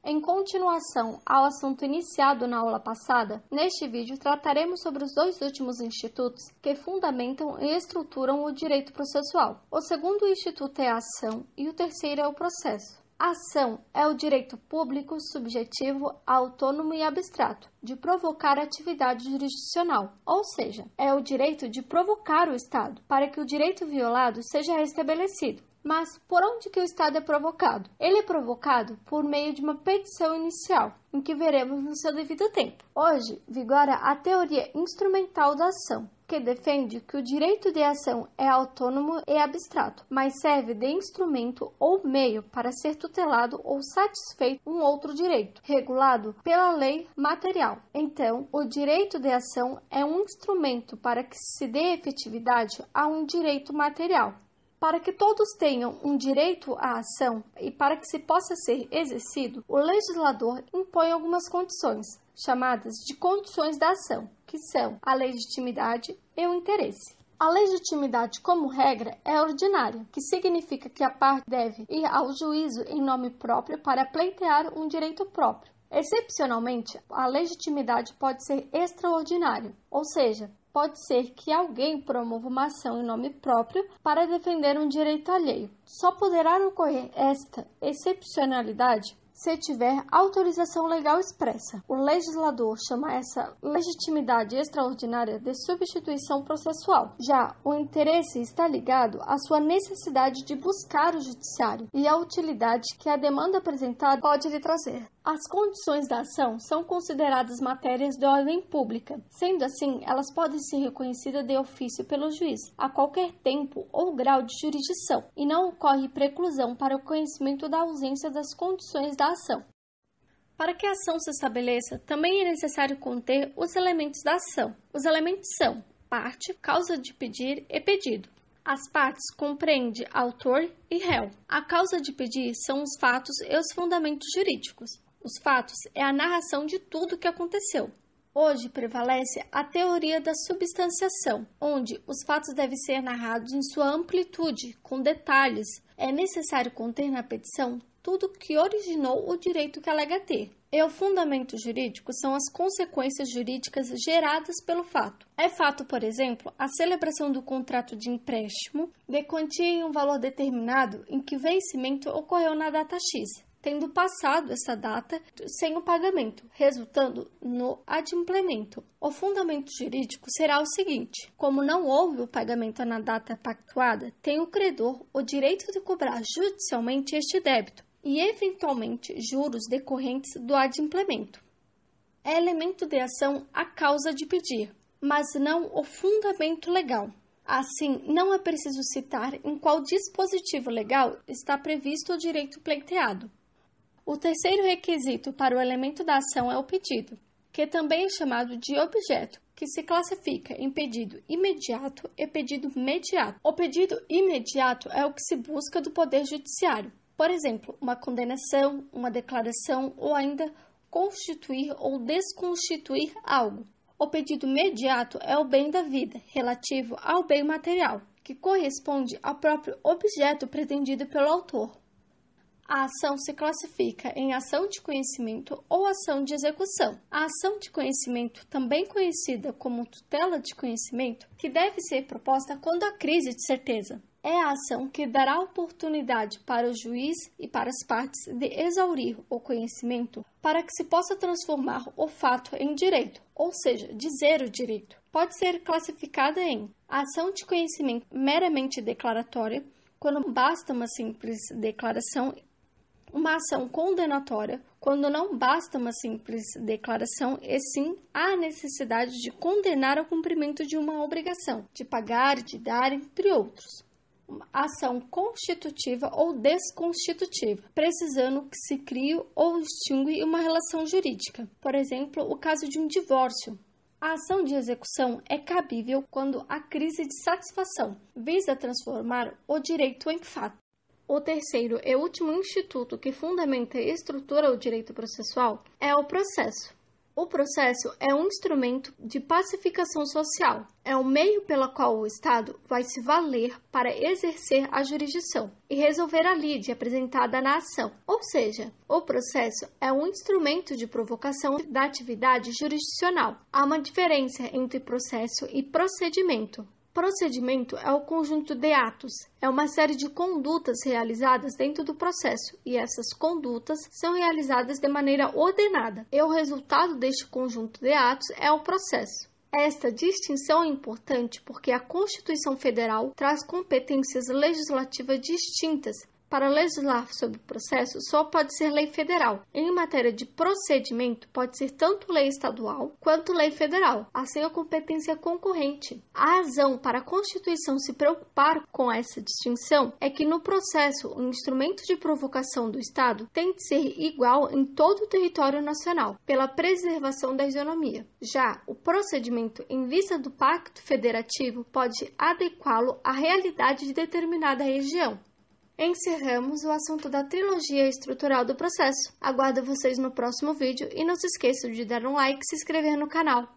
Em continuação ao assunto iniciado na aula passada, neste vídeo trataremos sobre os dois últimos institutos que fundamentam e estruturam o direito processual. O segundo instituto é a ação e o terceiro é o processo. A ação é o direito público, subjetivo, autônomo e abstrato de provocar atividade jurisdicional, ou seja, é o direito de provocar o Estado para que o direito violado seja restabelecido. Mas por onde que o Estado é provocado? Ele é provocado por meio de uma petição inicial, em que veremos no seu devido tempo. Hoje, vigora a teoria instrumental da ação, que defende que o direito de ação é autônomo e abstrato, mas serve de instrumento ou meio para ser tutelado ou satisfeito um outro direito, regulado pela lei material. Então, o direito de ação é um instrumento para que se dê efetividade a um direito material. Para que todos tenham um direito à ação e para que se possa ser exercido, o legislador impõe algumas condições, chamadas de condições da ação, que são a legitimidade e o interesse. A legitimidade, como regra, é ordinária, que significa que a parte deve ir ao juízo em nome próprio para pleitear um direito próprio. Excepcionalmente, a legitimidade pode ser extraordinária, ou seja, pode ser que alguém promova uma ação em nome próprio para defender um direito alheio. Só poderá ocorrer esta excepcionalidade se tiver autorização legal expressa. O legislador chama essa legitimidade extraordinária de substituição processual. Já o interesse está ligado à sua necessidade de buscar o judiciário e à utilidade que a demanda apresentada pode lhe trazer. As condições da ação são consideradas matérias de ordem pública. Sendo assim, elas podem ser reconhecidas de ofício pelo juiz, a qualquer tempo ou grau de jurisdição, e não ocorre preclusão para o conhecimento da ausência das condições da ação. Para que a ação se estabeleça, também é necessário conter os elementos da ação. Os elementos são parte, causa de pedir e pedido. As partes compreendem autor e réu. A causa de pedir são os fatos e os fundamentos jurídicos. Os fatos é a narração de tudo o que aconteceu. Hoje prevalece a teoria da substanciação, onde os fatos devem ser narrados em sua amplitude, com detalhes. É necessário conter na petição tudo o que originou o direito que alega ter. E o fundamento jurídico são as consequências jurídicas geradas pelo fato. É fato, por exemplo, a celebração do contrato de empréstimo de quantia em um valor determinado em que o vencimento ocorreu na data X, tendo passado essa data sem o pagamento, resultando no adimplemento. O fundamento jurídico será o seguinte: como não houve o pagamento na data pactuada, tem o credor o direito de cobrar judicialmente este débito e, eventualmente, juros decorrentes do adimplemento. É elemento de ação a causa de pedir, mas não o fundamento legal. Assim, não é preciso citar em qual dispositivo legal está previsto o direito pleiteado. O terceiro requisito para o elemento da ação é o pedido, que também é chamado de objeto, que se classifica em pedido imediato e pedido mediato. O pedido imediato é o que se busca do Poder Judiciário. Por exemplo, uma condenação, uma declaração ou ainda constituir ou desconstituir algo. O pedido imediato é o bem da vida, relativo ao bem material, que corresponde ao próprio objeto pretendido pelo autor. A ação se classifica em ação de conhecimento ou ação de execução. A ação de conhecimento, também conhecida como tutela de conhecimento, que deve ser proposta quando há crise de certeza. É a ação que dará oportunidade para o juiz e para as partes de exaurir o conhecimento para que se possa transformar o fato em direito, ou seja, dizer o direito. Pode ser classificada em ação de conhecimento meramente declaratória, quando basta uma simples declaração, uma ação condenatória, quando não basta uma simples declaração, e sim há necessidade de condenar ao cumprimento de uma obrigação, de pagar, de dar, entre outros. Uma ação constitutiva ou desconstitutiva, precisando que se crie ou extingue uma relação jurídica. Por exemplo, o caso de um divórcio. A ação de execução é cabível quando há crise de satisfação, visa transformar o direito em fato. O terceiro e último instituto que fundamenta e estrutura o direito processual é o processo. O processo é um instrumento de pacificação social. É um meio pelo qual o Estado vai se valer para exercer a jurisdição e resolver a lide apresentada na ação. Ou seja, o processo é um instrumento de provocação da atividade jurisdicional. Há uma diferença entre processo e procedimento. Procedimento é o conjunto de atos, é uma série de condutas realizadas dentro do processo, e essas condutas são realizadas de maneira ordenada, e o resultado deste conjunto de atos é o processo. Esta distinção é importante porque a Constituição Federal traz competências legislativas distintas. Para legislar sobre o processo, só pode ser lei federal. Em matéria de procedimento, pode ser tanto lei estadual quanto lei federal, assim a competência concorrente. A razão para a Constituição se preocupar com essa distinção é que no processo, o instrumento de provocação do Estado tem de ser igual em todo o território nacional, pela preservação da isonomia. Já o procedimento em vista do Pacto Federativo pode adequá-lo à realidade de determinada região. Encerramos o assunto da trilogia estrutural do processo. Aguardo vocês no próximo vídeo e não se esqueçam de dar um like e se inscrever no canal.